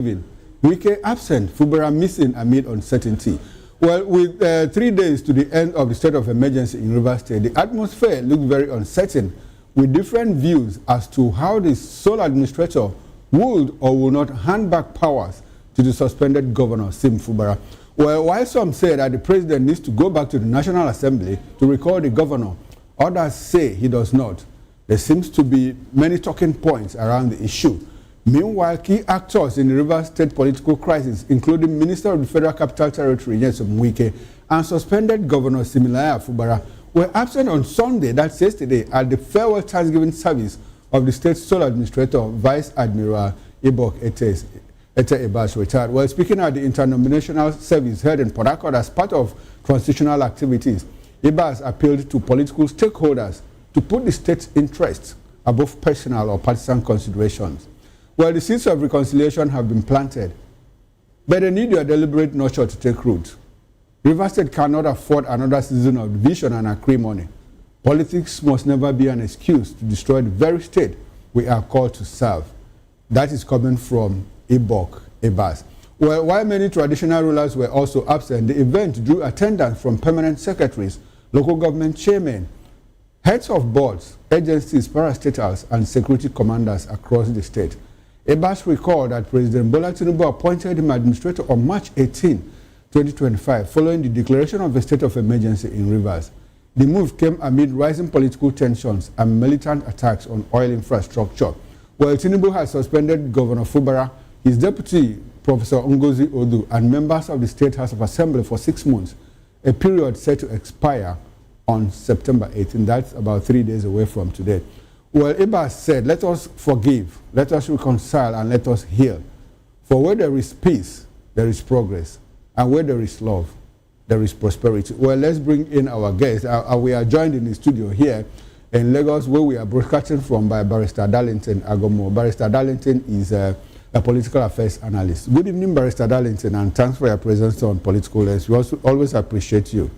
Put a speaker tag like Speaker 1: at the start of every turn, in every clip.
Speaker 1: Wike absent, Fubara missing amid uncertainty. Well, with 3 days to the end of the state of emergency in Rivers State, the atmosphere looked very uncertain, with different views as to how the sole administrator would or will not hand back powers to the suspended governor, Sim Fubara. Well, while some say that the president needs to go back to the National Assembly to recall the governor, others say he does not. There seems to be many talking points around the issue. Meanwhile, key actors in the Rivers State political crisis, including Minister of the Federal Capital Territory, Nyesom Wike, and suspended Governor Similaya Fubara, were absent on Sunday, that's yesterday, at the farewell Thanksgiving service of the state's sole administrator, Vice Admiral Ibas'S Ibas'S retired. While speaking at the interdenominational service held in Port Harcourt as part of transitional activities, Ibas'S appealed to political stakeholders to put the state's interests above personal or partisan considerations. Well, the seeds of reconciliation have been planted, but they need your deliberate nurture to take root. Rivers State cannot afford another season of division and acrimony. Politics must never be an excuse to destroy the very state we are called to serve. That is coming from Ibas'S. Well, while many traditional rulers were also absent, the event drew attendance from permanent secretaries, local government chairmen, heads of boards, agencies, parastatals, and security commanders across the state. Ibas'S recalled that President Bola Tinubu appointed him administrator on March 18, 2025, following the declaration of a state of emergency in Rivers. The move came amid rising political tensions and militant attacks on oil infrastructure. While Tinubu has suspended Governor Fubara, his deputy, Professor Ngozi Odu, and members of the State House of Assembly for 6 months, a period set to expire on September 18. That's about 3 days away from today. Well, Ibas'S said, let us forgive, let us reconcile, and let us heal. For where there is peace, there is progress. And where there is love, there is prosperity. Well, let's bring in our guests. We are joined in the studio here in Lagos, where we are broadcasting from by Barrister Darlington Agomo. Barrister Darlington is a political affairs analyst. Good evening, Barrister Darlington, and thanks for your presence on Political Lens. We also always appreciate you.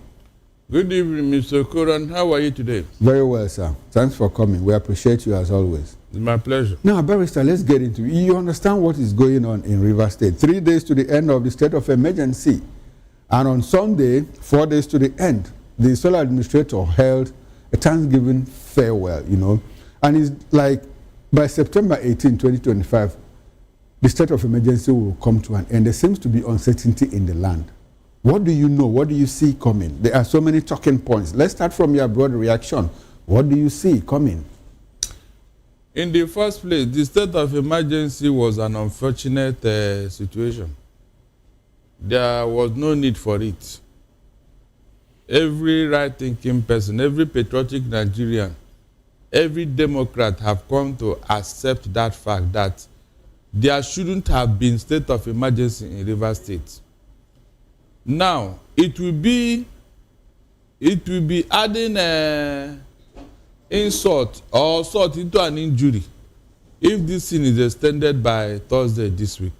Speaker 2: Good evening, Mr. Koran. How are you today?
Speaker 1: Very well, sir. Thanks for coming. We appreciate you as always.
Speaker 2: It's my pleasure.
Speaker 1: Now, Barrister, let's get into it. You understand what is going on in Rivers State. 3 days to the end of the state of emergency. And on Sunday, 4 days to the end, the sole administrator held a Thanksgiving farewell, And it's like by September 18, 2025, the state of emergency will come to an end. There seems to be uncertainty in the land. What do you know? What do you see coming? There are so many talking points. Let's start from your broad reaction. What do you see coming?
Speaker 2: In the first place, the state of emergency was an unfortunate situation. There was no need for it. Every right-thinking person, every patriotic Nigerian, every Democrat have come to accept that fact that there shouldn't have been state of emergency in Rivers State. Now, it will be adding insult or salt into an injury if this thing is extended by Thursday this week.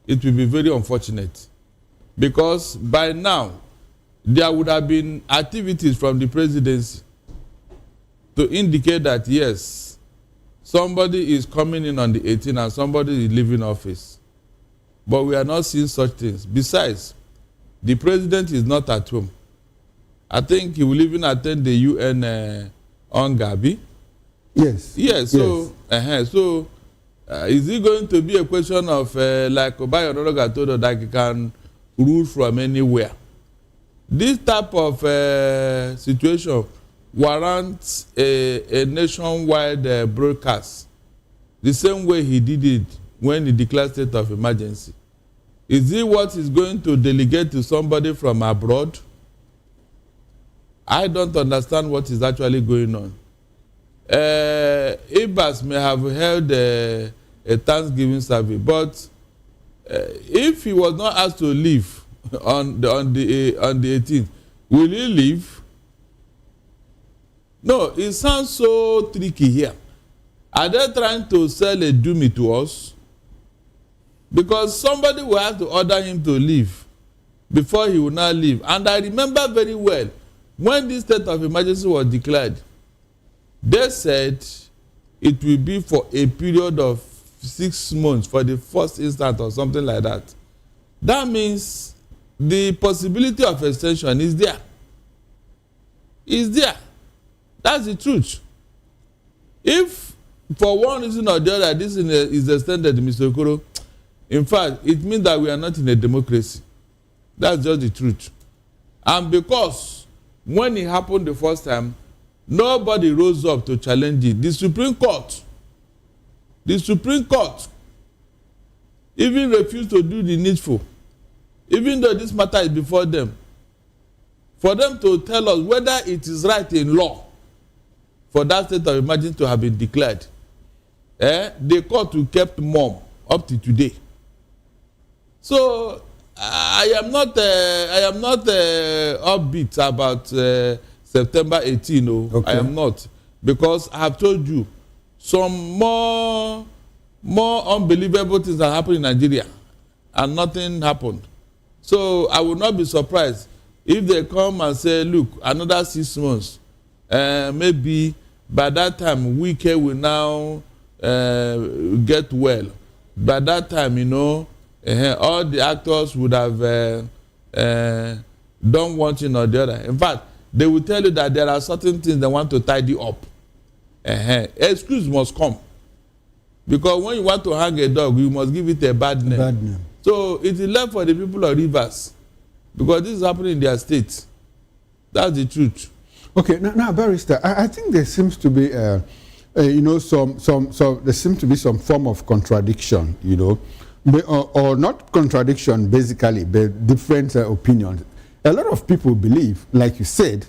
Speaker 2: It will be very unfortunate because by now there would have been activities from the presidency to indicate that yes, somebody is coming in on the 18th and somebody is leaving office. But we are not seeing such things. Besides, the president is not at home. I think he will even attend the UN on Gabi.
Speaker 1: Yes.
Speaker 2: Yes. So, yes. Is it going to be a question of like Obayo Nologatodo that he can rule from anywhere? This type of situation warrants a nationwide broadcast, the same way he did it when he declared state of emergency. Is it what is going to delegate to somebody from abroad? I don't understand what is actually going on. Ibas'S may have held a Thanksgiving service, but if he was not asked to leave on the 18th, will he leave? No, it sounds so tricky here. Are they trying to sell a dummy to us? Because somebody will have to order him to leave before he will not leave. And I remember very well when this state of emergency was declared, they said it will be for a period of 6 months for the first instance or something like that, that means the possibility of extension is there. Is there. That's the truth. If for one reason or the other this is extended, Mr. Okoro, in fact, it means that we are not in a democracy. That's just the truth. And because when it happened the first time, nobody rose up to challenge it. The Supreme Court even refused to do the needful, even though this matter is before them, for them to tell us whether it is right in law for that state of emergency to have been declared. The court will kept mum up to today. So I am not upbeat about September 18. No, okay. I am not, because I have told you some more unbelievable things that happened in Nigeria and nothing happened. So I would not be surprised if they come and say, look, another 6 months, maybe by that time Wike will now get well. By that time, all the actors would have done one thing or the other. In fact, they will tell you that there are certain things they want to tidy up. Excuse must come. Because when you want to hang a dog, you must give it a bad name. So it is left for the people of Rivers, because this is happening in their state. That's the truth. Okay,
Speaker 1: now Barrister, I think there seems to be, there seems to be some form of contradiction, or not contradiction basically, but different opinions. A lot of people believe, like you said,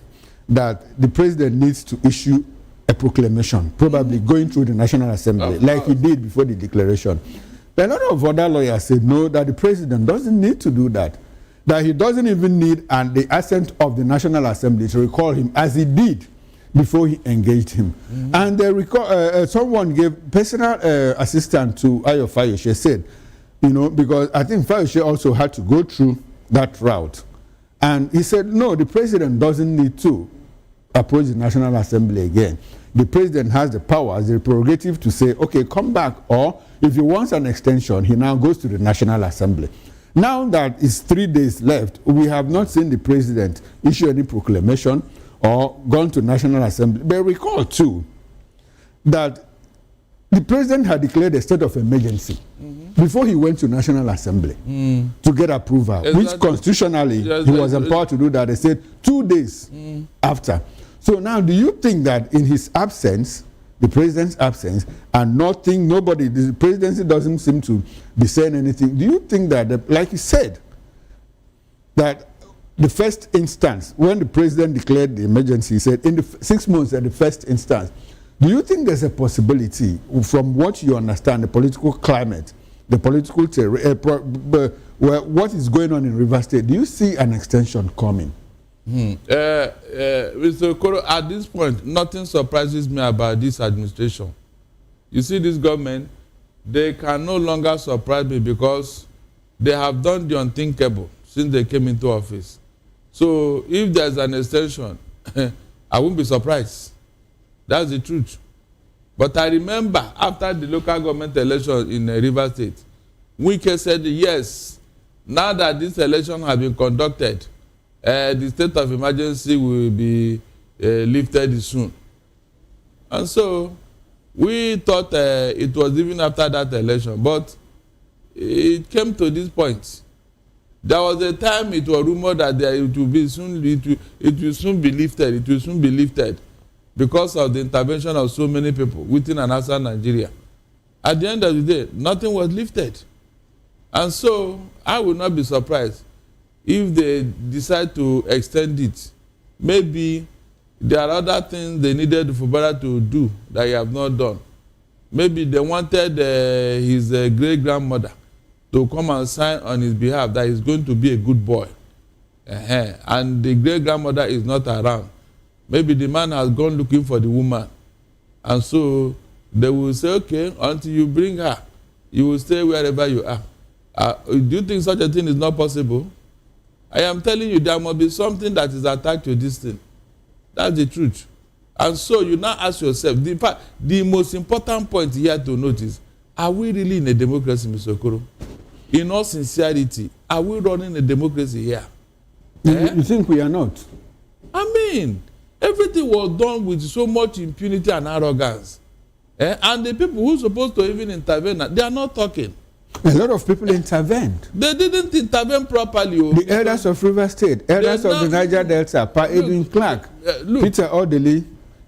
Speaker 1: that the president needs to issue a proclamation, probably going through the National Assembly, like he did before the declaration. But a lot of other lawyers said no, that the president doesn't need to do that, that he doesn't even need the assent of the National Assembly to recall him, as he did before he engaged him. And someone gave personal assistance to Ayo Fayose, said, because I think Fayose also had to go through that route. And he said, no, the president doesn't need to approach the National Assembly again. The president has the power, the prerogative to say, okay, come back, or if he wants an extension, he now goes to the National Assembly. Now that it's 3 days left, we have not seen the president issue any proclamation or gone to National Assembly. But recall too that the president had declared a state of emergency before he went to National Assembly to get approval, which constitutionally he was empowered to do that. They said 2 days after. So now, do you think that in his absence, the president's absence, and the presidency doesn't seem to be saying anything, do you think that, like you said, that the first instance, when the president declared the emergency, he said in the 6 months at the first instance, do you think there's a possibility, from what you understand, the political climate, the political what is going on in Rivers State, do you see an extension coming?
Speaker 2: Mr. Okoro, at this point, nothing surprises me about this administration. You see, this government, they can no longer surprise me, because they have done the unthinkable since they came into office. So if there's an extension, I won't be surprised. That's the truth. But I remember after the local government election in Rivers State, Wike said, yes, now that this election has been conducted, the state of emergency will be lifted soon. And so we thought it was even after that election, but it came to this point. There was a time it was rumored that it will soon be lifted because of the intervention of so many people within and outside Nigeria. At the end of the day, nothing was lifted. And so I would not be surprised if they decide to extend it. Maybe there are other things they needed Fubara to do that he have not done. Maybe they wanted his great-grandmother to come and sign on his behalf that he's going to be a good boy. And the great-grandmother is not around. Maybe the man has gone looking for the woman. And so they will say, okay, until you bring her, you will stay wherever you are. Do you think such a thing is not possible? I am telling you, there must be something that is attached to this thing. That's the truth. And so you now ask yourself, the most important point here to notice, are we really in a democracy, Mr. Okoro? In all sincerity, are we running a democracy here?
Speaker 1: You think we are not?
Speaker 2: I mean, everything was done with so much impunity and arrogance. And the people who are supposed to even intervene, they are not talking.
Speaker 1: A lot of people intervened.
Speaker 2: They didn't intervene properly.
Speaker 1: The elders of River State, elders of the Niger Delta, Pa Edwin Clark, Peter Odeli,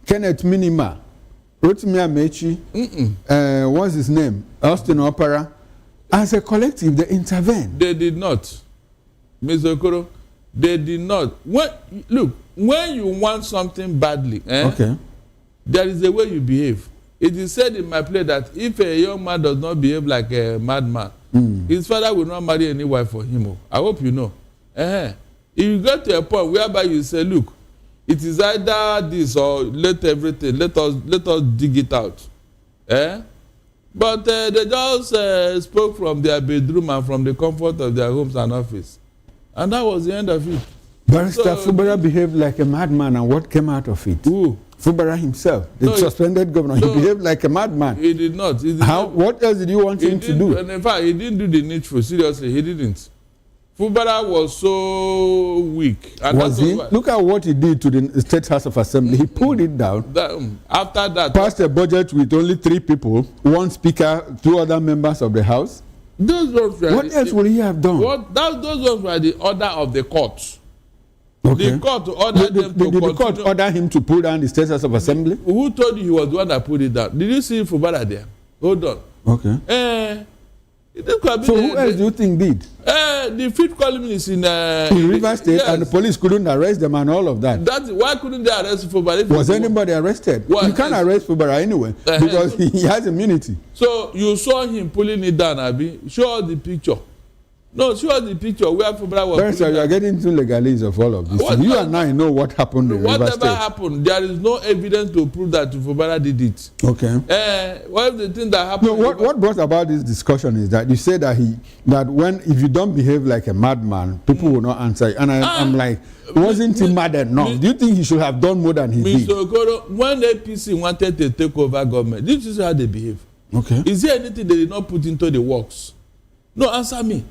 Speaker 1: Kenneth Minima, Rotimi Amechi, what's his name? Austin Opera. As a collective, they intervened.
Speaker 2: They did not. Mr. Okoro, they did not. When you want something badly,
Speaker 1: okay,
Speaker 2: there is a way you behave. It is said in my play that if a young man does not behave like a madman, his father will not marry any wife for him. I hope you know. If you get to a point whereby you say, look, it is either this or let everything, let us dig it out. But they just spoke from their bedroom and from the comfort of their homes and office. And that was the end of it.
Speaker 1: Barrister Fubara behaved like a madman, and what came out of it?
Speaker 2: Who?
Speaker 1: Fubara himself, the suspended governor. He behaved like a madman.
Speaker 2: He did not.
Speaker 1: What else did you want him to do?
Speaker 2: And in fact, he didn't do the needful. Seriously, he didn't. Fubara was so weak. And
Speaker 1: was he? Look at what he did to the State House of Assembly. He pulled it down.
Speaker 2: After that,
Speaker 1: passed a budget with only 3 people, 1 speaker, 2 other members of the House. What else would he have done?
Speaker 2: Those ones were the order of the court.
Speaker 1: Okay.
Speaker 2: The court ordered them to
Speaker 1: continue. Did the court order him to pull down the State House of Assembly?
Speaker 2: Who told you he was the one that pulled it down? Did you see Fubara there? Hold on.
Speaker 1: Okay. So who else do you think did?
Speaker 2: The 5th column is in
Speaker 1: River State, yes. And the police couldn't arrest them and all of that.
Speaker 2: Why couldn't they arrest Fubara?
Speaker 1: Was anybody arrested? You can't arrest Fubara anyway because he has immunity.
Speaker 2: So you saw him pulling it down, Abi. Show the picture. No, show us the picture where Fubara was.
Speaker 1: Sir, you are getting into legalese of all of this. You and I know what happened in River State.
Speaker 2: Whatever happened, there is no evidence to prove that Fubara did it.
Speaker 1: Okay.
Speaker 2: What if the thing that happened?
Speaker 1: No, what brought about this discussion is that you say that if you don't behave like a madman, people will not answer you. And I'm like, wasn't he mad enough? Do you think he should have done more than he did?
Speaker 2: Mr. Okoro, when APC wanted to take over government, this is how they behave.
Speaker 1: Okay.
Speaker 2: Is there anything they did not put into the works? No, answer me.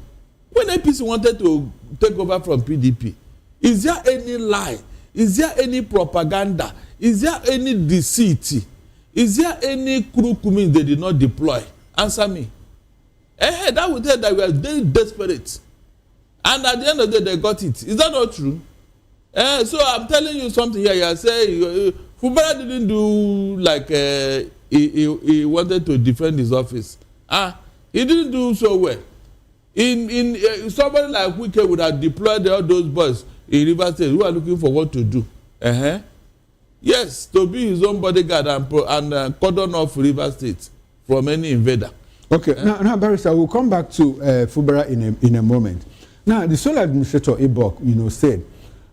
Speaker 2: When APC wanted to take over from PDP, is there any lie? Is there any propaganda? Is there any deceit? Is there any curriculum they did not deploy? Answer me. That would tell that we are very desperate. And at the end of the day, they got it. Is that not true? So I'm telling you something here. You say Fubara didn't do like he wanted to defend his office. He didn't do so well. Somebody like Wike would have deployed all those boys in River State who are looking for what to do. Yes, to be his own bodyguard and cordon off River State from any invader.
Speaker 1: Okay, now Barrister, we'll come back to Fubara in a moment. Now, the sole administrator Ibok, said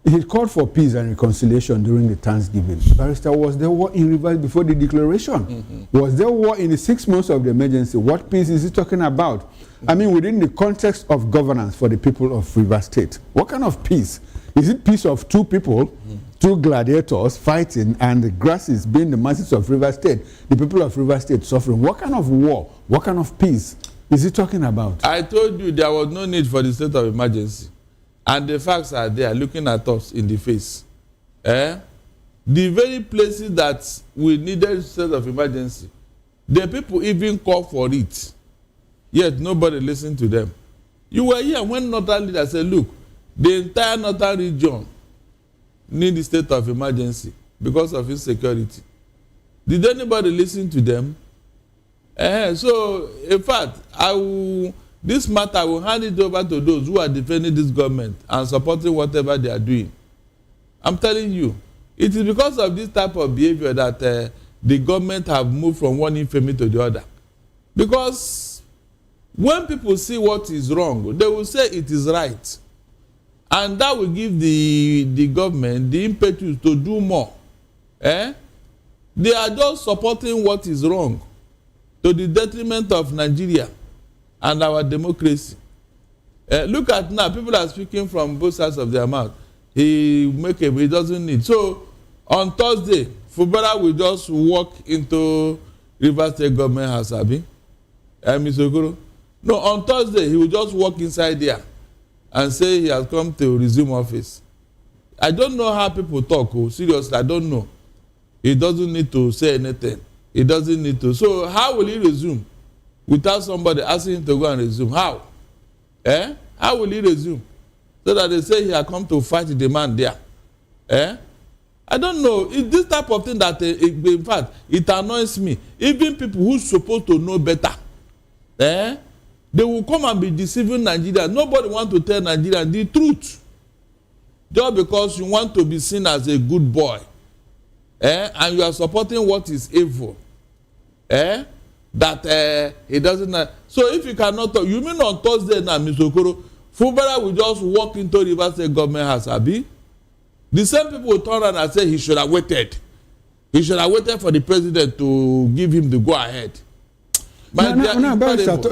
Speaker 1: he called for peace and reconciliation during the Thanksgiving. Barrister, was there war in Rivers before the declaration? Was there war in the 6 months of the emergency? What peace is he talking about? I mean, within the context of governance for the people of River State, what kind of peace? Is it peace of 2 people, 2 gladiators fighting, and the grasses being the masses of River State, the people of River State suffering? What kind of war, what kind of peace is he talking about?
Speaker 2: I told you there was no need for the state of emergency. And the facts are there, looking at us in the face. The very places that we needed state of emergency, the people even called for it. Yet nobody listened to them. You were here when northern leaders said, look, the entire northern region need the state of emergency because of insecurity. Did anybody listen to them? So, in fact, this matter, I will hand it over to those who are defending this government and supporting whatever they are doing. I'm telling you, it is because of this type of behavior that the government have moved from one infamy to the other. Because when people see what is wrong, they will say it is right. And that will give the government the impetus to do more. They are just supporting what is wrong to the detriment of Nigeria and our democracy. Look at now, people are speaking from both sides of their mouth. He doesn't need. So on Thursday, Fubara will just walk into River State government house, Abi. Mr. Okoro. No, on Thursday, he will just walk inside there and say he has come to resume office. I don't know how people talk. Oh, seriously, I don't know. He doesn't need to say anything. He doesn't need to. So how will he resume without somebody asking him to go and resume? How? How will he resume? So that they say he has come to fight the man there. I don't know. It's this type of thing that, in fact, it annoys me. Even people who are supposed to know better, they will come and be deceiving Nigeria. Nobody wants to tell Nigeria the truth. Just because you want to be seen as a good boy, and you are supporting what is evil, that he doesn't know. So if you cannot talk, you mean on Thursday now, Mr. Okoro, Fubara will just walk into Rivers State government house, abi? The same people will turn around and say he should have waited. He should have waited for the president to give him the go-ahead.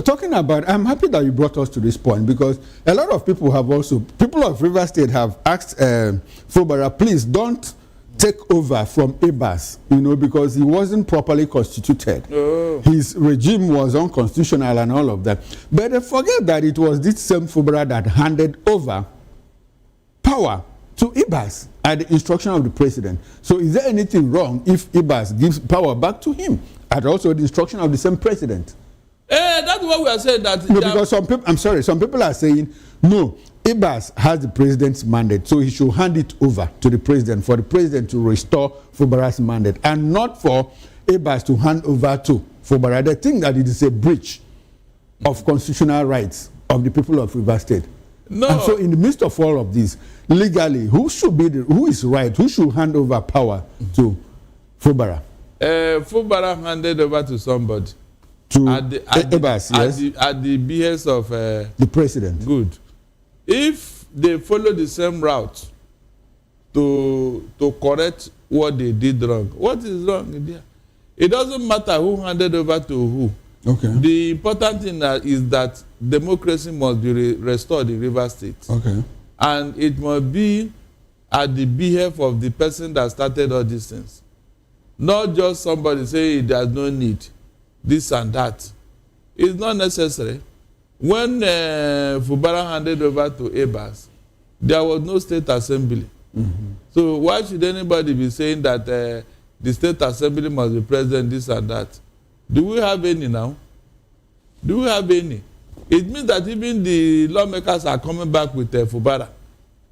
Speaker 1: Talking about, I'm happy that you brought us to this point, because a lot of people of Rivers State have asked Fubara, please don't take over from Ibas'S, because he wasn't properly constituted. Oh. His regime was unconstitutional and all of that. But they forget that it was this same Fubara that handed over power to Ibas'S at the instruction of the president. So is there anything wrong if Ibas'S gives power back to him at also the instruction of the same president?
Speaker 2: That's what we are saying. That
Speaker 1: no, because some people are saying, no, Ibas'S has the president's mandate, so he should hand it over to the president for the president to restore Fubara's mandate, and not for Ibas'S to hand over to Fubara. They think that it is a breach of constitutional rights of the people of Rivers State. No. And so in the midst of all of this, legally, who is right? Who should hand over power to Fubara?
Speaker 2: Fubara handed over to somebody.
Speaker 1: To Ibas'S, yes?
Speaker 2: At the behest of
Speaker 1: the president.
Speaker 2: Good. If they follow the same route to correct what they did wrong, what is wrong in there? It doesn't matter who handed over to who.
Speaker 1: Okay.
Speaker 2: The important thing is that democracy must be restored in Rivers State.
Speaker 1: Okay.
Speaker 2: And it must be at the behest of the person that started all these things. Not just somebody saying there's no need, this and that. It's not necessary. When Fubara handed over to Ibas'S, there was no state assembly. Mm-hmm. So why should anybody be saying that the state assembly must be present, this and that? Do we have any now? Do we have any? It means that even the lawmakers are coming back with Fubara.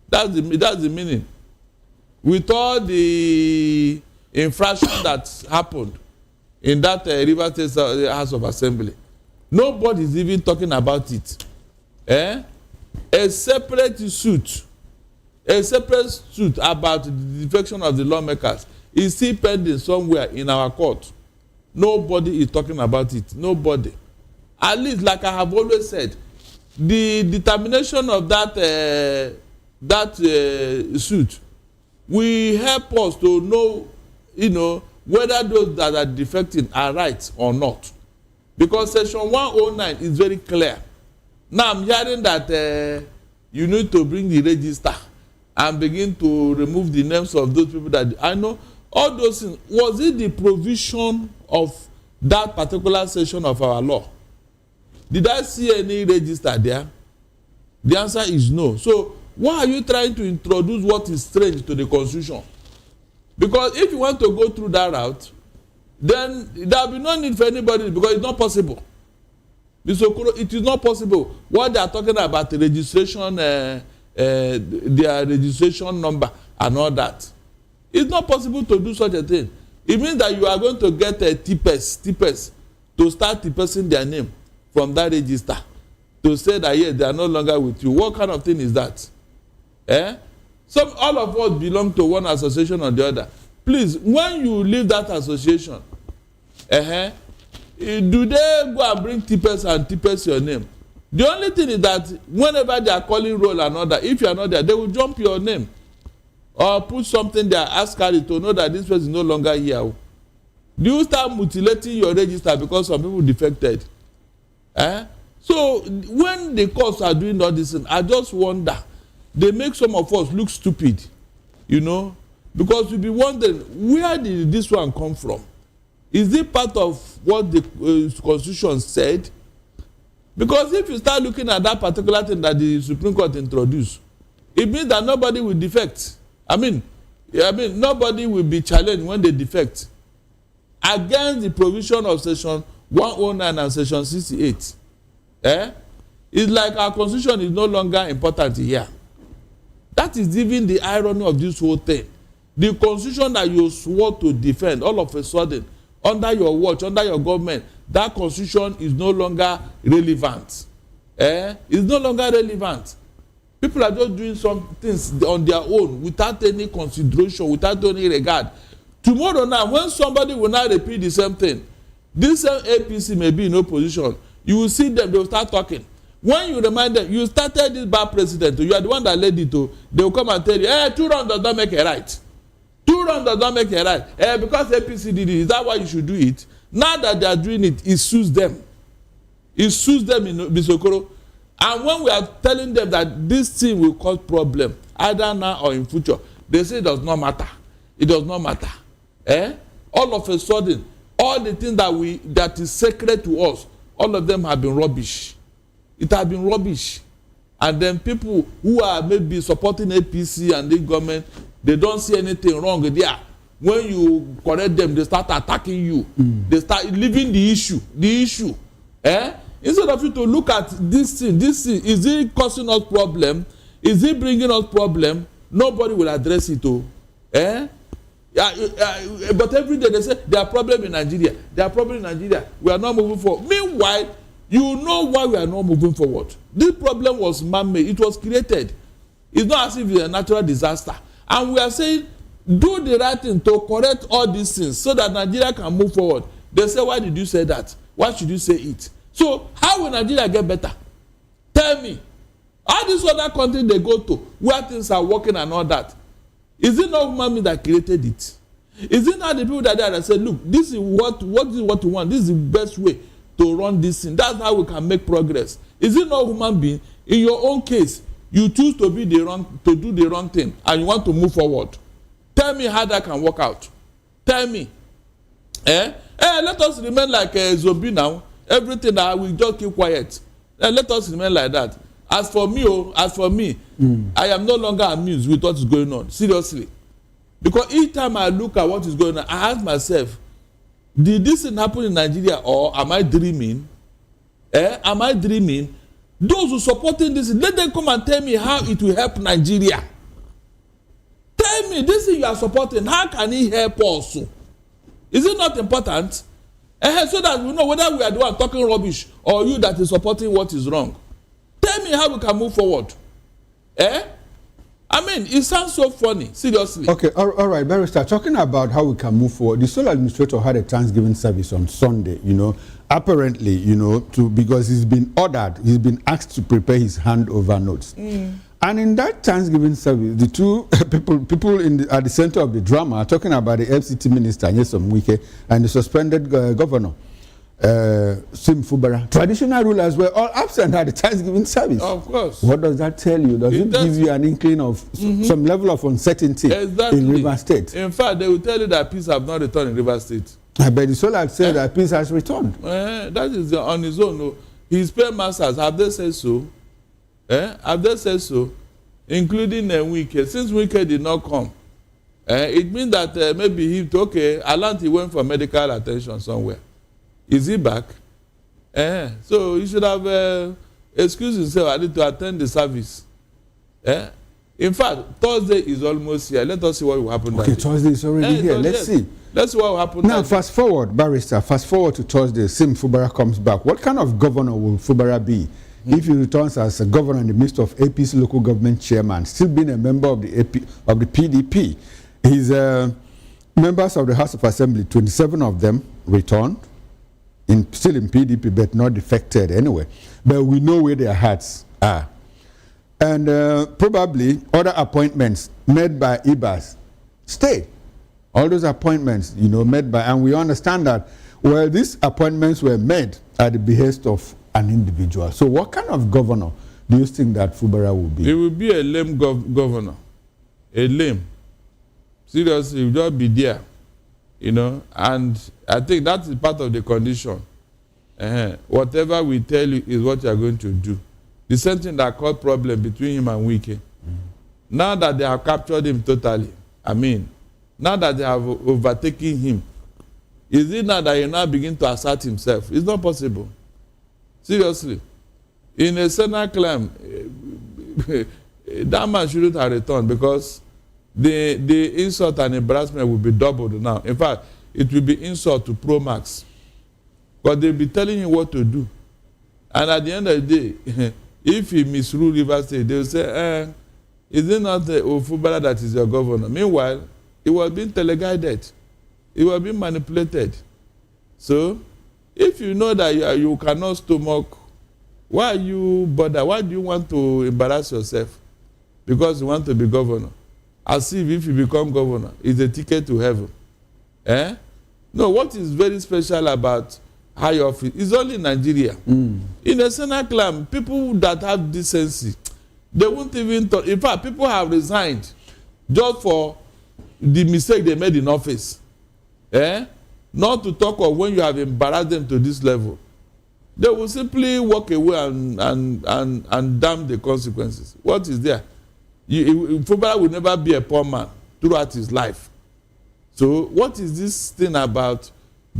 Speaker 2: That's the meaning. With all the infraction that happened in that Rivers State House of Assembly, nobody is even talking about it. A separate suit about the defection of the lawmakers is still pending somewhere in our court. Nobody is talking about it. Nobody. At least, like I have always said, the determination of that suit will help us to know, whether those that are defecting are right or not. Because Section 109 is very clear. Now I'm hearing that you need to bring the register and begin to remove the names of those people that I know. All those things, was it the provision of that particular section of our law? Did I see any register there? The answer is no. So why are you trying to introduce what is strange to the Constitution? Because if you want to go through that route, then there will be no need for anybody, because it's not possible. Mr. Okoro, it is not possible. What they are talking about, the registration, their registration number and all that. It's not possible to do such a thing. It means that you are going to get tippers to start tipping their name from that register to say that yes, they are no longer with you. What kind of thing is that? All of us belong to one association or the other. Please, when you leave that association, do they go and bring tippers and tippers your name? The only thing is that whenever they are calling roll and all that, if you are not there, they will jump your name or put something there, ask Harry to know that this person is no longer here. Do you start mutilating your register because some people defected? So when the courts are doing all this, I just wonder, they make some of us look stupid, because you'll be wondering, where did this one come from? Is it part of what the Constitution said? Because if you start looking at that particular thing that the Supreme Court introduced, it means that nobody will defect. I mean, nobody will be challenged when they defect against the provision of section 109 and section 68. It's like our constitution is no longer important here. That is even the irony of this whole thing. The constitution that you swore to defend, all of a sudden, under your watch, under your government, that constitution is no longer relevant. It's no longer relevant. People are just doing some things on their own without any consideration, without any regard. Tomorrow now, when somebody will now repeat the same thing, this same APC may be in opposition, you will see them, they will start talking. When you remind them, you started this bad president, you are the one that led it to, they will come and tell you, 2 rounds does not make a right. 2 rounds does not make a right. Because APC did it, is that why you should do it? Now that they are doing it, it suits them. It suits them in Bisokoro. And when we are telling them that this thing will cause problem, either now or in future, they say it does not matter. It does not matter. All of a sudden, all the things that is sacred to us, all of them have been rubbish. It has been rubbish. And then people who are maybe supporting APC and the government, they don't see anything wrong there. When you correct them, they start attacking you. They start leaving the issue. Instead of you to look at this thing, is it causing us problem? Is it bringing us problem? Nobody will address it. But every day they say there are problems in Nigeria. There are problems in Nigeria. We are not moving forward. Meanwhile, you know why we are not moving forward. This problem was man-made. It was created. It's not as if it's a natural disaster. And we are saying, do the right thing to correct all these things so that Nigeria can move forward. They say, why did you say that? Why should you say it? So how will Nigeria get better? Tell me. All these other countries they go to, where things are working and all that, is it not human being that created it? Is it not the people that are there that say, look, this is what you want. This is the best way to run this thing. That's how we can make progress. Is it not human being? In your own case, you choose to do the wrong thing, and you want to move forward. Tell me how that can work out. Tell me. Let us remain like Zobi now. Everything that we just keep quiet. Let us remain like that. As for me, I am no longer amused with what is going on. Seriously. Because each time I look at what is going on, I ask myself, did this thing happen in Nigeria or am I dreaming? Am I dreaming? Those who supporting this, let them come and tell me how it will help Nigeria. Tell me, this thing you are supporting, how can it help us? Is it not important? So that we know whether we are the one talking rubbish or you that is supporting what is wrong. Tell me how we can move forward. I mean, it sounds so funny, seriously.
Speaker 1: Okay, all right, Barrister, talking about how we can move forward, the sole administrator had a Thanksgiving service on Sunday, apparently, because he's been asked to prepare his handover notes. And in that Thanksgiving service, the two people at the center of the drama are talking about the FCT minister, Wike, and the suspended governor, Fubara. Traditional rulers were all absent at the Thanksgiving service.
Speaker 2: Of course.
Speaker 1: What does that tell you? Does it give you an inkling of some level of uncertainty in River State?
Speaker 2: In fact, they will tell you that peace have not returned in River State.
Speaker 1: But the Solar said that peace has returned.
Speaker 2: That is on his own. No. His paymasters, have they said so? Have they said so? Including Wike. Since Wike did not come, it means that maybe Alanti went for medical attention somewhere. Is he back? So he should have excused himself. I need to attend the service. In fact, Thursday is almost here. Let us see what will happen.
Speaker 1: Okay, Thursday is already here. Let's see.
Speaker 2: Let's see what will happen.
Speaker 1: Now, fast forward, Barrister. Fast forward to Thursday. Fubara comes back. What kind of governor will Fubara be if he returns as a governor in the midst of APC local government chairman, still being a member of the PDP? His members of the House of Assembly, 27 of them returned. Still in PDP, but not defected anyway. But we know where their hearts are. And probably other appointments made by Ibas'S stay. All those appointments, made by, and we understand that, well, these appointments were made at the behest of an individual. So what kind of governor do you think that Fubara will be?
Speaker 2: He will be a lame governor. A lame. Seriously, he will just be there. And I think that is part of the condition. whatever we tell you is what you are going to do. The same thing that caused problem between him and Wike. Now that they have captured him totally, I mean, now that they have overtaken him, is it now that he now begin to assert himself? It's not possible. Seriously. In a Senate claim, that man shouldn't have returned because the insult and embarrassment will be doubled now. In fact, it will be insult to Pro Max. But they'll be telling him what to do. And at the end of the day, if he misrule Rivers State, they'll say, is it not Fubara that is your governor? Meanwhile, it was being teleguided. It was being manipulated. So, if you know that you cannot stomach, why are you bother? Why do you want to embarrass yourself? Because you want to be governor. As if you become governor, it's a ticket to heaven. No, what is very special about high office is only in Nigeria. In the Senate clam, people that have decency, they won't even talk. In fact, people have resigned just for the mistake they made in office. Not to talk of when you have embarrassed them to this level. They will simply walk away and damn the consequences. What is there? Fubara will never be a poor man throughout his life. So what is this thing about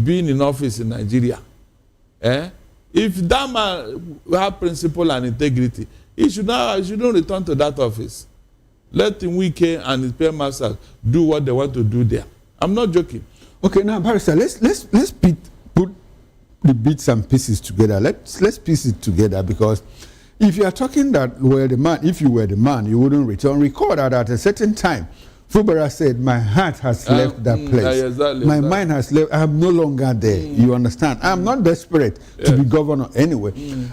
Speaker 2: being in office in Nigeria? If that man have principle and integrity, he shouldn't return to that office. Let him Wike and his paymasters do what they want to do there. I'm not joking.
Speaker 1: Okay, now, Barrister, let's put the bits and pieces together. Let's piece it together, because if you are talking that if you were the man, you wouldn't return. Recall that at a certain time, Fubara said, my heart has left that place.
Speaker 2: Exactly,
Speaker 1: my mind has left. I am no longer there. You understand? I am not desperate to be governor anyway.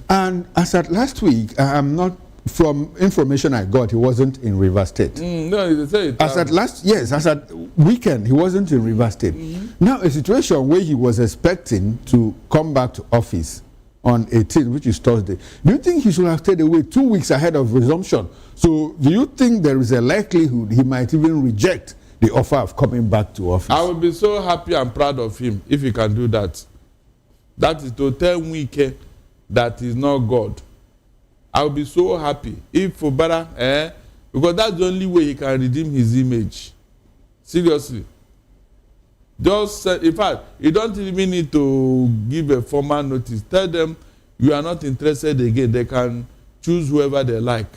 Speaker 1: And as at last week, I am not, from information I got, he wasn't in Rivers State.
Speaker 2: No, they say it.
Speaker 1: As at weekend, he wasn't in Rivers State. Now, a situation where he was expecting to come back to office on 18th, which is Thursday. Do you think he should have stayed away 2 weeks ahead of resumption? So do you think there is a likelihood he might even reject the offer of coming back to office?
Speaker 2: I would be so happy and proud of him if he can do that. That is to tell Wike that he's not God. I will be so happy if Fubara, because that's the only way he can redeem his image. Seriously. Just in fact, you don't even need to give a formal notice. Tell them you are not interested again. They can choose whoever they like,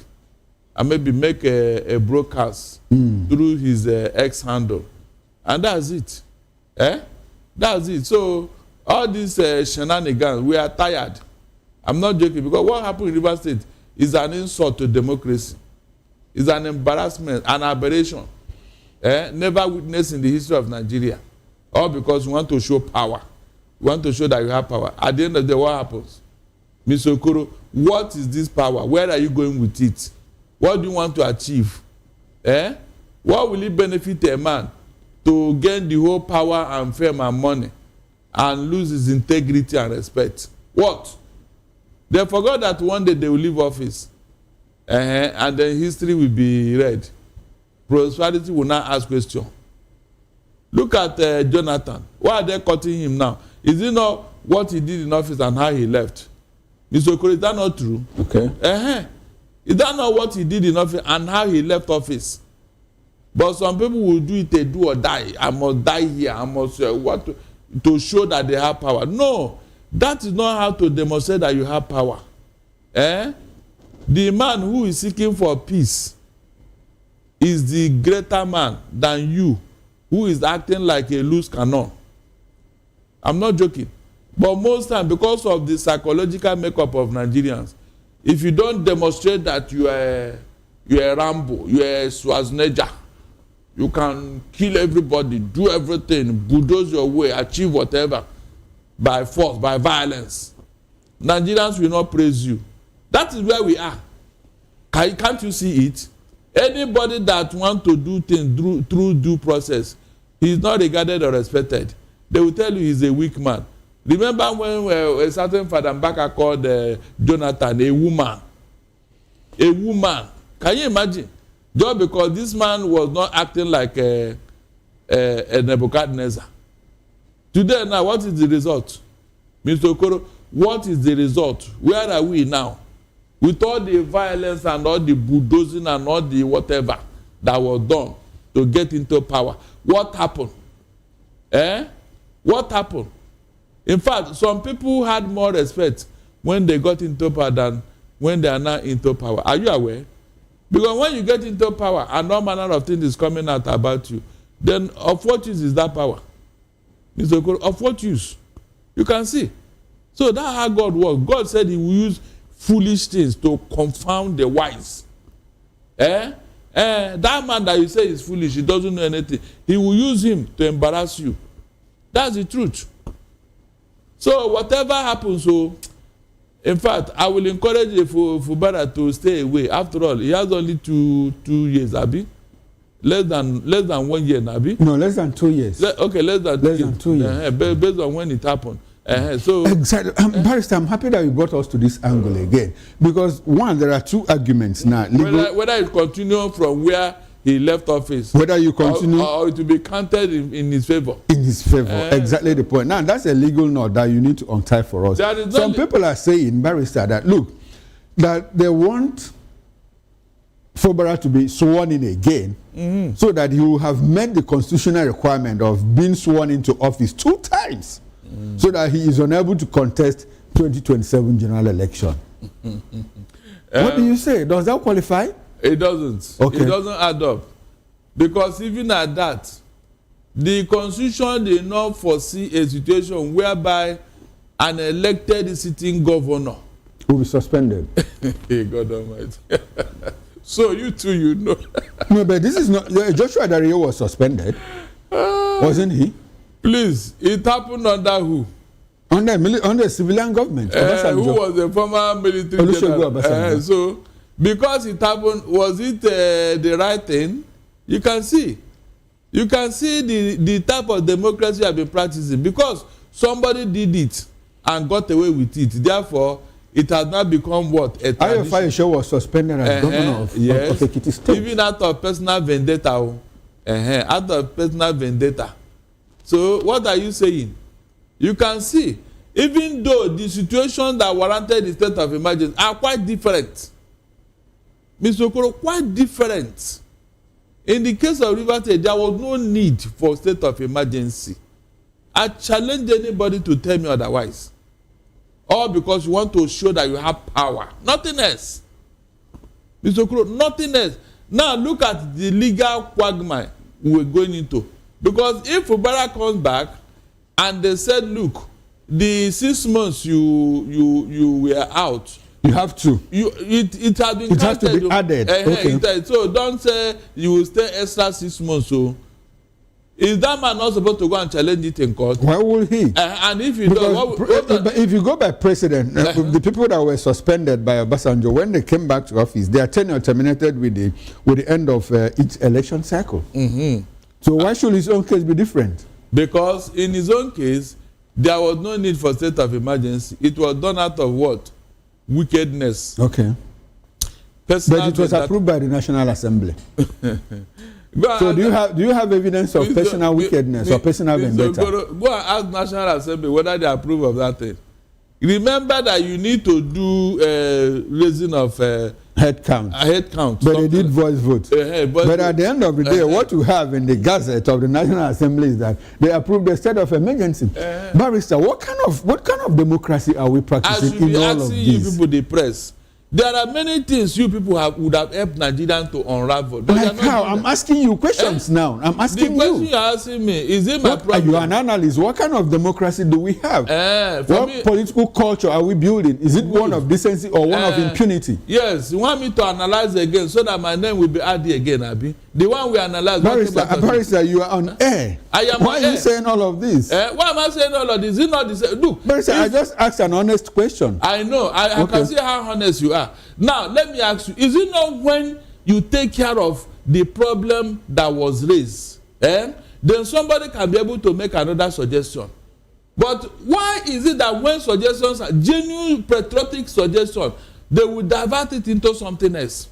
Speaker 2: and maybe make a broadcast through his X handle, and that's it. That's it. So all these shenanigans, we are tired. I'm not joking, because what happened in Rivers State is an insult to democracy. It's an embarrassment, an aberration, never witnessed in the history of Nigeria. All because you want to show power. You want to show that you have power. At the end of the day, what happens? Mr. Okoro, what is this power? Where are you going with it? What do you want to achieve? What will it benefit a man to gain the whole power and fame and money and lose his integrity and respect? What? They forgot that one day they will leave office, and then history will be read. Prosperity will not ask questions. Look at Jonathan. Why are they cutting him now? Is it not what he did in office and how he left? Mr. Okoro, is that not true?
Speaker 1: Okay.
Speaker 2: Is that not what he did in office and how he left office? But some people will do it, they do or die. I must die here. I must to show that they have power. No, that is not how to demonstrate that you have power. The man who is seeking for peace is the greater man than you, who is acting like a loose cannon. I'm not joking. But most times, because of the psychological makeup of Nigerians, if you don't demonstrate that you are Rambo, you are Schwarzenegger, you can kill everybody, do everything, bulldoze your way, achieve whatever, by force, by violence, Nigerians will not praise you. That is where we are. Can't you see it? Anybody that wants to do things through due process, he is not regarded or respected. They will tell you he's a weak man. Remember when a certain Father Mbaka called Jonathan a woman? A woman. Can you imagine? Just because this man was not acting like a Nebuchadnezzar. Today now, what is the result? Mr. Okoro, what is the result? Where are we now? With all the violence and all the bulldozing and all the whatever that was done to get into power, what happened? What happened? In fact, some people had more respect when they got into power than when they are now into power. Are you aware? Because when you get into power and all manner of things is coming out about you, then of what use is that power? Mr. Okoro, of what use? You can see. So that's how God works. God said he will use foolish things to confound the wise. That man that you say is foolish, he doesn't know anything, he will use him to embarrass you. That's the truth. So whatever happens, in fact, I will encourage you for Fubara to stay away. After all, he has only two years, Abi. Less than 1 year, Abi.
Speaker 1: No, less than 2 years.
Speaker 2: Okay, less than 2 years. Based on when it happened. So
Speaker 1: exactly. Barrister, I'm happy that you brought us to this angle again, because one, there are two arguments now.
Speaker 2: Whether it continue from where he left office,
Speaker 1: whether you continue,
Speaker 2: or it will be counted in his favor.
Speaker 1: In his favor, exactly the point. Now that's a legal knot that you need to untie for us. Some people are saying, Barrister, that look, that they want Fubara to be sworn in again, so that he will have met the constitutional requirement of being sworn into office 2 times. So that he is unable to contest 2027 general election. What do you say? Does that qualify?
Speaker 2: It doesn't. Okay. It doesn't add up. Because even at that, the constitution did not foresee a situation whereby an elected sitting governor
Speaker 1: will be suspended.
Speaker 2: Hey, God Almighty. So you too, you know.
Speaker 1: No, but this is not. Joshua Dario was suspended, wasn't he?
Speaker 2: Please, it happened under who?
Speaker 1: Under civilian government.
Speaker 2: Who was a former military general. So, because it happened, was it the right thing? You can see. You can see the type of democracy you have been practicing. Because somebody did it and got away with it. Therefore, it has now become what? A tradition.
Speaker 1: Ayofayesho was suspended as governor of Ekiti State.
Speaker 2: Even out of personal vendetta. Out of personal vendetta. So what are you saying? You can see, even though the situation that warranted the state of emergency are quite different. Mr. Okoro, quite different. In the case of Rivers State, there was no need for state of emergency. I challenge anybody to tell me otherwise. All because you want to show that you have power. Nothing else. Mr. Okoro, nothing else. Now look at the legal quagmire we're going into. Because if Fubara comes back and they said, look, the 6 months you were out,
Speaker 1: you have to.
Speaker 2: It has been.
Speaker 1: It has to be added.
Speaker 2: Okay. So don't say you will stay extra 6 months. So is that man not supposed to go and challenge it in court?
Speaker 1: Why will he?
Speaker 2: And if you don't,
Speaker 1: but if you go by precedent, the people that were suspended by Obasanjo, when they came back to office, their tenure terminated with the end of each election cycle. So why should his own case be different?
Speaker 2: Because in his own case, there was no need for state of emergency. It was done out of what? Wickedness.
Speaker 1: Okay. But it was approved by the National Assembly. So do you have evidence of personal wickedness or personal vendetta?
Speaker 2: Go and ask National Assembly whether they approve of that thing. Remember that you need to do raising of
Speaker 1: head count. But they did voice vote. But at the end of the day, what you have in the Gazette of the National Assembly is that they approved the state of emergency. Barrister, what kind of democracy are we practicing in all of this?
Speaker 2: I should be asking you people, the press. There are many things you people would have helped Nigerians to unravel.
Speaker 1: Like how? I'm asking you questions now. I'm asking you.
Speaker 2: The question you're asking me, is it my problem?
Speaker 1: You are an analyst. What kind of democracy do we have? What political culture are we building? Is it one of decency or one of impunity?
Speaker 2: Yes. You want me to analyze again so that my name will be added again, Abi? The one we analyze.
Speaker 1: Barrister, you are on air.
Speaker 2: I am
Speaker 1: Why
Speaker 2: on
Speaker 1: are you saying all of this?
Speaker 2: Why am I saying all of this? Is it not the same? Look,
Speaker 1: Barrister, I just asked an honest question.
Speaker 2: I know. I can see how honest you are. Now, let me ask you, is it not when you take care of the problem that was raised, then somebody can be able to make another suggestion? But why is it that when suggestions are genuine patriotic suggestions, they will divert it into something else?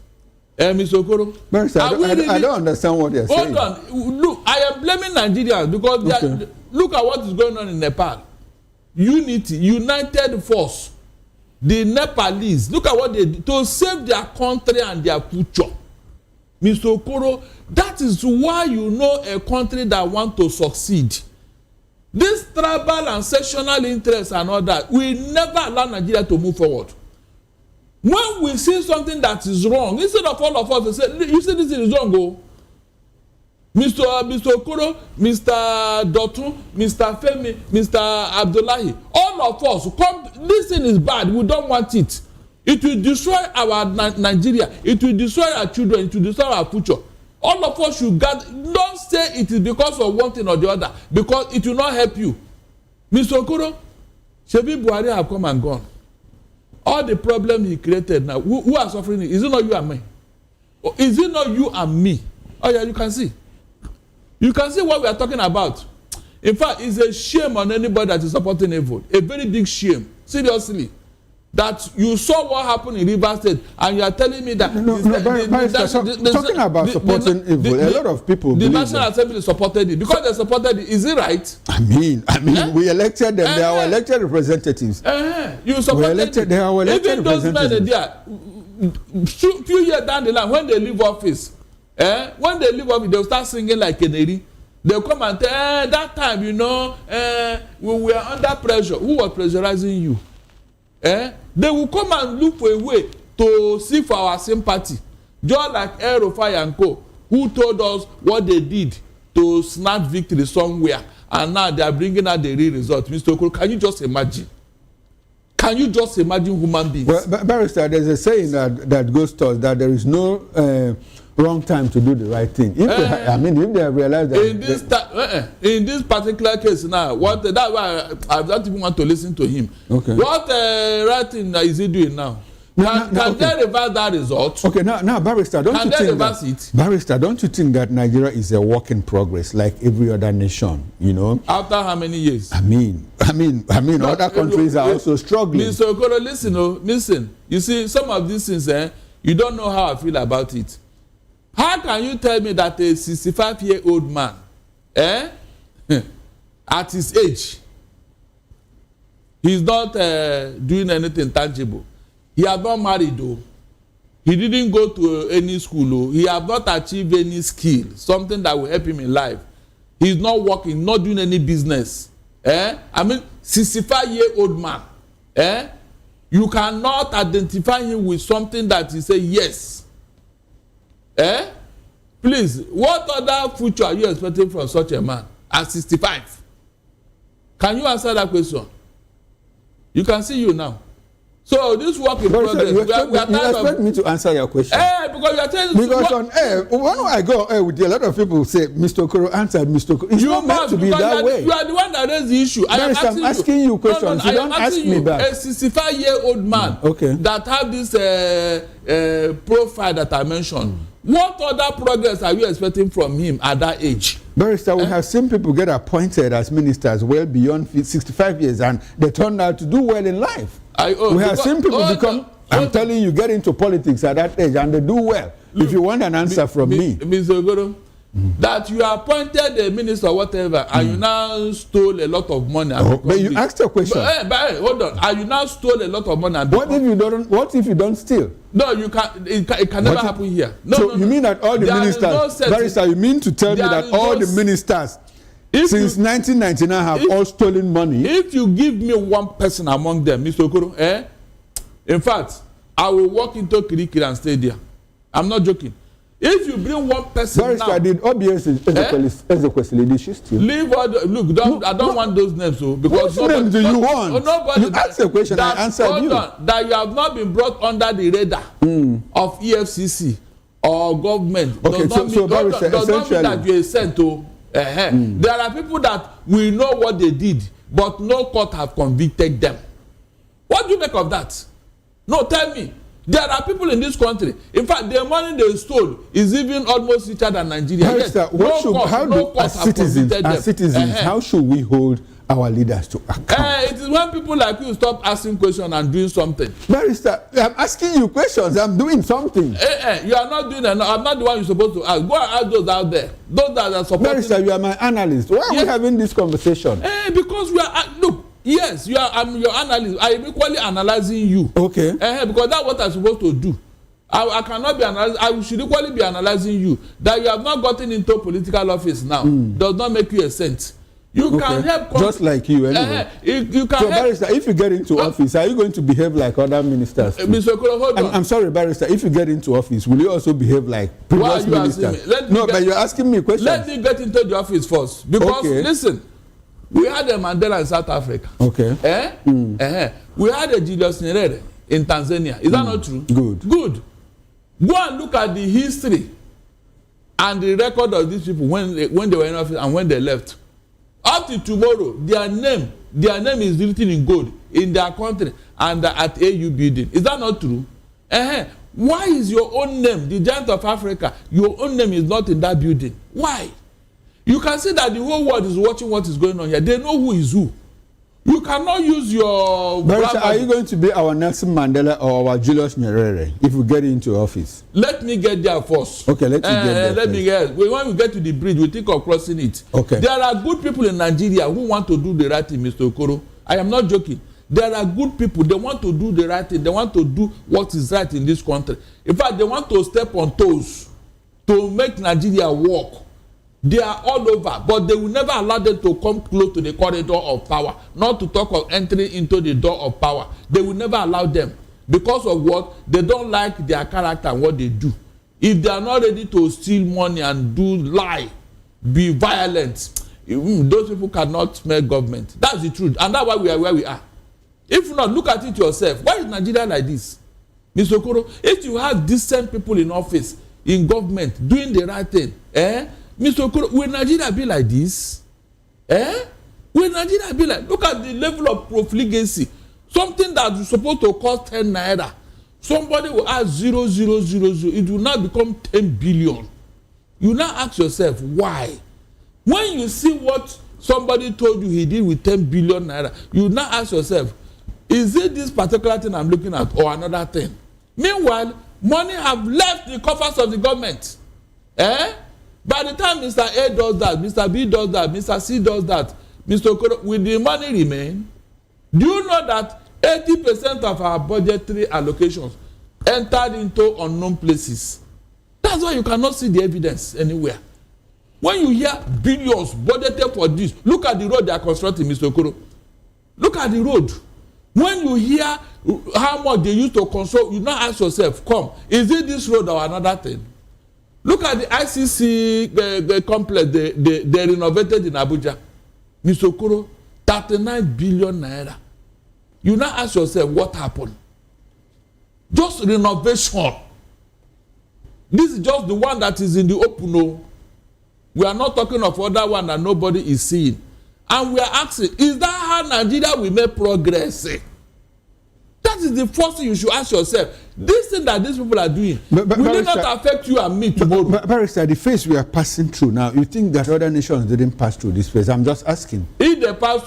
Speaker 2: Mr. Okoro?
Speaker 1: Barrister, I don't understand what you're saying.
Speaker 2: Hold on. Look, I am blaming Nigerians because look at what is going on in Nepal. unity, united force, the Nepalese, look at what they did to save their country and their future. Mr. Okoro, that is why you know a country that want to succeed. This tribal and sectional interests and all that will never allow Nigeria to move forward. When we see something that is wrong, instead of all of us to say, you see this is wrong, go. Mr. Okoro, Mr. Dotun, Mr. Femi, Mr. Abdullahi, all of us come, this thing is bad, we don't want it. It will destroy our Nigeria, it will destroy our children, it will destroy our future. All of us should don't say it is because of one thing or the other, because it will not help you. Mr. Okoro, Shebi Buhari have come and gone. All the problem he created now, who are suffering it? Is it not you and me? Or is it not you and me? Oh yeah, you can see. You can see what we are talking about. In fact, it's a shame on anybody that is supporting evil. A very big shame. Seriously. That you saw what happened in Ibas'S State and you are telling me that
Speaker 1: talking about supporting evil, a lot of people
Speaker 2: the
Speaker 1: believe
Speaker 2: National Assembly supported it because they supported it. Is it right?
Speaker 1: I mean, we elected them. They are our elected representatives.
Speaker 2: You supported
Speaker 1: they are our elected
Speaker 2: even those men there, few years down the line, when they leave office, they will start singing like Keneri. They'll come and tell, that time, you know, we were under pressure. Who was pressurizing you? They will come and look for a way to seek for our sympathy, just like Aerofire and Co, who told us what they did to snatch victory somewhere, and now they are bringing out the real result. Mr. Okoro, can you just imagine? Can you just imagine human beings?
Speaker 1: Well, Barrister, there's a saying that goes to us that there is no wrong time to do the right thing. If they have realized that
Speaker 2: in this particular case now, that's why I don't even want to listen to him.
Speaker 1: Okay.
Speaker 2: What right thing is he doing now? Can they reverse that result?
Speaker 1: Okay, now, Barrister, don't you think that Nigeria is a work in progress like every other nation? You know.
Speaker 2: After how many years?
Speaker 1: I mean, other countries are also struggling.
Speaker 2: Mr. Okoro, listen. You see, some of these things, you don't know how I feel about it. How can you tell me that a 65-year-old man, at his age, he's not doing anything tangible? He has not married though. He didn't go to any school though. He has not achieved any skill, something that will help him in life. He's not working, not doing any business. 65-year-old man. You cannot identify him with something that you say yes. Please, what other future are you expecting from such a man at 65? Can you answer that question? You can see you now. So this work in progress.
Speaker 1: You expect me to answer your question?
Speaker 2: Because you are telling
Speaker 1: because on air, when I go on air with you, a lot of people say, Mr. Okoro answered, Mr. Okoro. It's not meant to be that way.
Speaker 2: You are the one that raised the issue.
Speaker 1: I'm asking you questions. You don't ask me back.
Speaker 2: A 65-year-old man that have this profile that I mentioned. What other progress are you expecting from him at that age?
Speaker 1: Barrister, we have seen people get appointed as ministers well beyond 65 years and they turn out to do well in life. We have seen people I'm telling you, get into politics at that age and they do well. Look, if you want an answer from me.
Speaker 2: Mr. Ogoro, that you appointed a minister or whatever and you now stole a lot of money.
Speaker 1: But you asked a question.
Speaker 2: But hold on. And you now stole a lot of money. And
Speaker 1: what if you don't steal?
Speaker 2: No, you can't. It can never happen here. No,
Speaker 1: you mean that all the ministers, Barrister, you mean to tell me that all the ministers since 1999 have all stolen money?
Speaker 2: If you give me one person among them, Mr. Okoro, in fact, I will walk into Kirikiri and stay there. I'm not joking. If you bring one person
Speaker 1: Barrister,
Speaker 2: now,
Speaker 1: did OBS Ezekwesili, did she steal?
Speaker 2: Leave all the, look, I don't want those names, so because
Speaker 1: what names do you want?
Speaker 2: Nobody,
Speaker 1: you asked a question, I answered you.
Speaker 2: That you have not been brought under the radar of EFCC or government.
Speaker 1: Okay, so Barrister,
Speaker 2: does not mean that you are sent to. There are people that we know what they did, but no court have convicted them. What do you make of that? No, tell me. There are people in this country. In fact, the money they stole is even almost richer than Nigeria.
Speaker 1: Barrister, as citizens, how should we hold our leaders to account?
Speaker 2: It is when people like you stop asking questions and doing something.
Speaker 1: Barrister, I'm asking you questions. I'm doing something.
Speaker 2: You are not doing enough. I'm not the one you're supposed to ask. Go and ask those out there. Those that are supporting.
Speaker 1: Barrister, you are my analyst. Why are we having this conversation?
Speaker 2: Because we are. Look, Yes, you are. I'm your analyst. I am equally analyzing you.
Speaker 1: Okay.
Speaker 2: Because that's what I'm supposed to do. I cannot be analyzing. I should equally be analyzing you. That you have not gotten into political office now does not make you a saint. You can help.
Speaker 1: Just like you, anyway.
Speaker 2: You can
Speaker 1: so,
Speaker 2: help.
Speaker 1: Barrister, if you get into office, are you going to behave like other ministers?
Speaker 2: Mr. Okoro, hold on.
Speaker 1: I'm sorry, Barrister. If you get into office, will you also behave like previous ministers? But you're asking me a question.
Speaker 2: Let me get into the office first. Because, listen, we had a Mandela in South Africa.
Speaker 1: Okay.
Speaker 2: We had a Julius Nyerere in Tanzania. Is that not true? Good. Go and look at the history and the record of these people when they were in office and when they left. Up to tomorrow, their name is written in gold in their country and at AU building. Is that not true? Why is your own name, the giant of Africa, your own name is not in that building? Why? You can see that the whole world is watching what is going on here. They know who is who. You cannot use your...
Speaker 1: Barrister, are you going to be our Nelson Mandela or our Julius Nyerere if we get into office?
Speaker 2: Let me get there first.
Speaker 1: Okay, let you get there.
Speaker 2: When we get to the bridge, we think of crossing it.
Speaker 1: Okay.
Speaker 2: There are good people in Nigeria who want to do the right thing, Mr. Okoro. I am not joking. There are good people. They want to do the right thing. They want to do what is right in this country. In fact, they want to step on toes to make Nigeria work. They are all over, but they will never allow them to come close to the corridor of power, not to talk of entering into the door of power. They will never allow them because of what? They don't like their character and what they do. If they are not ready to steal money and do lie, be violent, those people cannot smell government. That's the truth, and that's why we are where we are. If not, look at it yourself. Why is Nigeria like this? Mr. Okoro, if you have decent people in office, in government, doing the right thing, Mr. Okoro, will Nigeria be like this? Will Nigeria be like... Look at the level of profligacy. Something that is supposed to cost 10 naira. Somebody will ask 0, 0, 0, 0. It will now become 10 billion. You now ask yourself, why? When you see what somebody told you he did with 10 billion naira, you now ask yourself, is it this particular thing I'm looking at or another thing? Meanwhile, money have left the coffers of the government. By the time Mr. A does that, Mr. B does that, Mr. C does that, Mr. Okoro, will the money remain? Do you know that 80% of our budgetary allocations entered into unknown places? That's why you cannot see the evidence anywhere. When you hear billions budgeted for this, look at the road they are constructing, Mr. Okoro. Look at the road. When you hear how much they used to construct, you now ask yourself, is it this road or another thing? Look at the ICC the complex they renovated in Abuja. Mr. Okoro, 39 billion naira. You now ask yourself what happened. Just renovation. This is just the one that is in the open. No. We are not talking of other one that nobody is seeing. And we are asking, is that how Nigeria will make progress? That is the first thing you should ask yourself. This thing that these people are doing, will it not affect you and me tomorrow?
Speaker 1: Barrister, the phase we are passing through now, you think that other nations didn't pass through this phase? I'm just asking.
Speaker 2: If they pass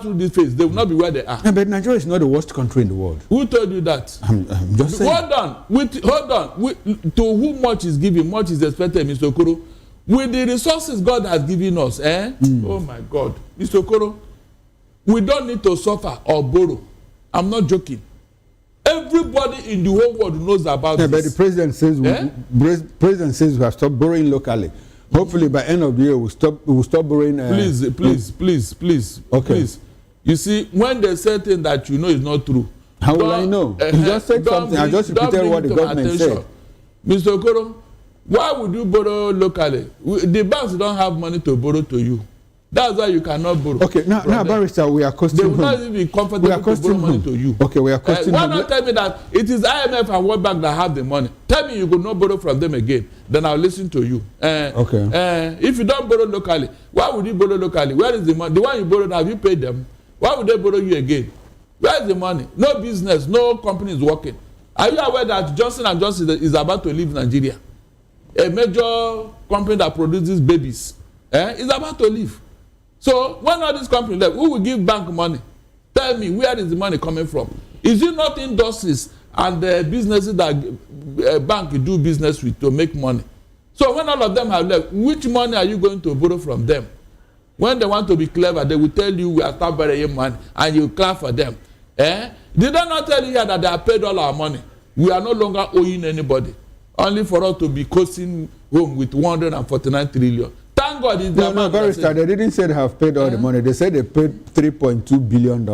Speaker 2: through this phase, they will not be where they are.
Speaker 1: Yeah, but Nigeria is not the worst country in the world.
Speaker 2: Who told you that?
Speaker 1: I'm just saying.
Speaker 2: Hold on. To whom much is given, much is expected, Mr. Okoro. With the resources God has given us, oh my God, Mr. Okoro, we don't need to suffer or borrow. I'm not joking. Everybody in the whole world knows about this.
Speaker 1: But the president says we have stopped borrowing locally. Hopefully by end of the year we'll stop borrowing. Please.
Speaker 2: Okay. Please. You see, when they say things that you know is not true.
Speaker 1: How will I know? You just said something. I just repeated what the government said.
Speaker 2: Mr. Okoro, why would you borrow locally? The banks don't have money to borrow to you. That's why you cannot borrow. Okay, now
Speaker 1: Barrister, we are costing
Speaker 2: him. They will not even be comfortable to borrow money to you.
Speaker 1: Okay, we are costing
Speaker 2: Why not tell me that it is IMF and World Bank that have the money? Tell me you could not borrow from them again. Then I'll listen to you. If you don't borrow locally, why would you borrow locally? Where is the money? The one you borrowed, have you paid them? Why would they borrow you again? Where is the money? No business, no company is working. Are you aware that Johnson & Johnson is about to leave Nigeria? A major company that produces babies is about to leave. So when all these companies left, who will give bank money? Tell me, where is the money coming from? Is it not industries and businesses that bank do business with to make money? So when all of them have left, which money are you going to borrow from them? When they want to be clever, they will tell you we are start burying money, and you clap for them. Did they not tell you here that they have paid all our money? We are no longer owing anybody. Only for us to be coasting home with 149 trillion. Thank God it's the
Speaker 1: No, Barrister, they didn't say they have paid all the money. They said they paid $3.2 billion.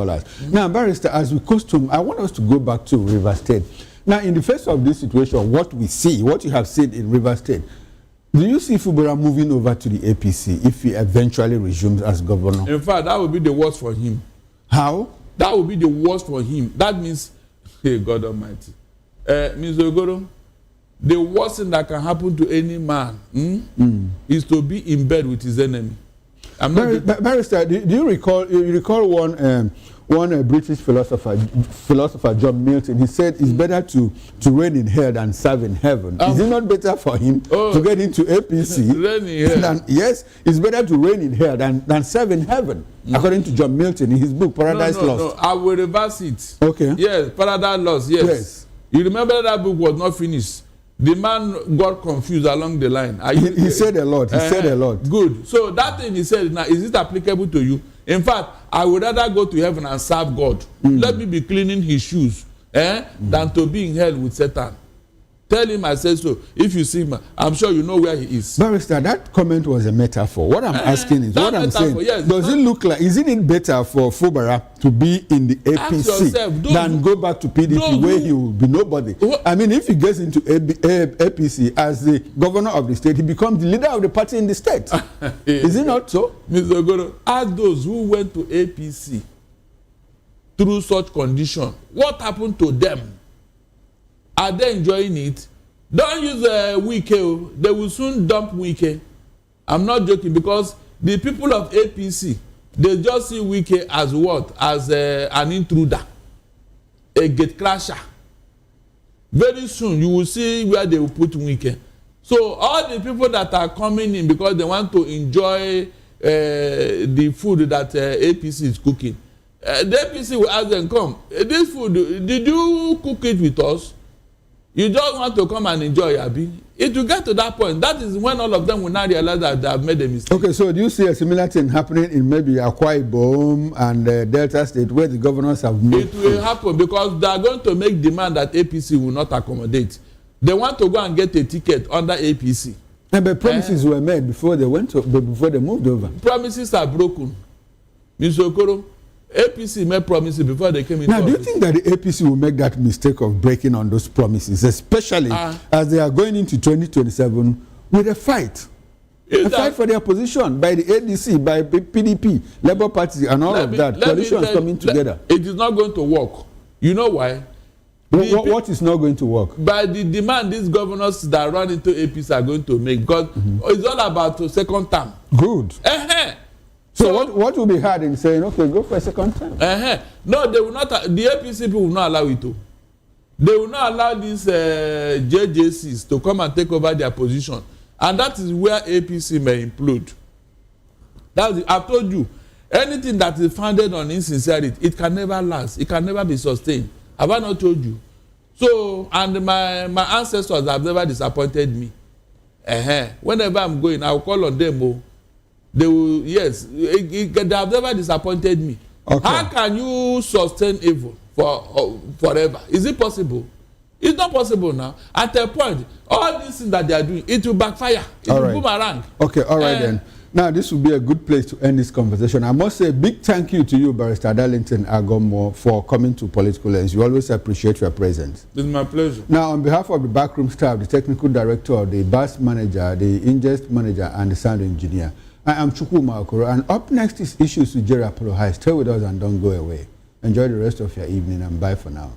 Speaker 1: Now, Barrister, as we coast home, I want us to go back to Rivers State. Now, in the face of this situation, what we see, what you have seen in Rivers State, do you see Fubara moving over to the APC if he eventually resumes as governor?
Speaker 2: In fact, that would be the worst for him.
Speaker 1: How?
Speaker 2: That would be the worst for him. That means, hey, God Almighty. Mr. Ogoro, the worst thing that can happen to any man is to be in bed with his enemy.
Speaker 1: Barrister, do you recall one British philosopher, John Milton? He said it's better to reign in hell than serve in heaven. Is it not better for him to get into APC?
Speaker 2: Reign in hell.
Speaker 1: Yes, it's better to reign in hell than serve in heaven, according to John Milton in his book Paradise Lost.
Speaker 2: No, I will reverse it.
Speaker 1: Okay.
Speaker 2: Yes, Paradise Lost. Yes. You remember that book was not finished. The man got confused along the line.
Speaker 1: He said a lot. He said a lot.
Speaker 2: Good. So that thing he said, now, is it applicable to you? In fact, I would rather go to heaven and serve God. Let me be cleaning his shoes than to be in hell with Satan. Tell him I said so. If you see him, I'm sure you know where he is.
Speaker 1: Barrister, that comment was a metaphor. What I'm asking is, what I'm saying, yes, does it look like, isn't it better for Fubara to be in the APC than go back to PDP where he will be nobody? I mean, if he gets into APC as the governor of the state, he becomes the leader of the party in the state. Is it not so?
Speaker 2: Mr. Ogoro, ask those who went to APC through such condition, what happened to them? Are they enjoying it? Don't use Wike. They will soon dump Wike. I'm not joking, because the people of APC, they just see Wike as what? As an intruder, a gate crasher. Very soon you will see where they will put Wike. So all the people that are coming in because they want to enjoy the food that APC is cooking, the APC will ask them, come, this food, did you cook it with us? You just want to come and enjoy, Abi. It will get to that point. That is when all of them will now realize that they have made a mistake. Okay,
Speaker 1: so do you see a similar thing happening in maybe Akwa Ibom and Delta State where the governors have moved?
Speaker 2: It will happen because they are going to make demand that APC will not accommodate. They want to go and get a ticket under APC.
Speaker 1: But promises were made before they before they moved over.
Speaker 2: Promises are broken. Mr. Okoro, APC made promises before they came into
Speaker 1: office. Now, do you think that the APC will make that mistake of breaking on those promises, especially as they are going into 2027 with a fight? A fight for their position by the ADC, by PDP, Labour Party, and all of that. Coalitions coming together.
Speaker 2: It is not going to work. You know why?
Speaker 1: What is not going to work?
Speaker 2: By the demand these governors that run into APC are going to make. Because it's all about the second term.
Speaker 1: Good. So what will be hard in saying, okay, go for a second time?
Speaker 2: No, they will not. The APC people will not allow it to. They will not allow these JJCs to come and take over their position, and that is where APC may implode. I've told you, anything that is founded on insincerity, it can never last. It can never be sustained. Have I not told you? So, and my ancestors have never disappointed me. Whenever I'm going, I will call on them. They will, yes, they have never disappointed me. Okay. How can you sustain evil forever? Is it possible? It's not possible now. At a point, all these things that they are doing, it will backfire. It will boomerang.
Speaker 1: Okay, all right then. Now, this will be a good place to end this conversation. I must say a big thank you to you, Barrister Darlington Agomo, for coming to Political Lens. You always appreciate your presence.
Speaker 2: It's my pleasure.
Speaker 1: Now, on behalf of the backroom staff, the technical director, the Ibas'S manager, the ingest manager, and the sound engineer, I am Chukwuma Okoro, and up next is Issues with Jerry Apollo High. Stay with us and don't go away. Enjoy the rest of your evening, and bye for now.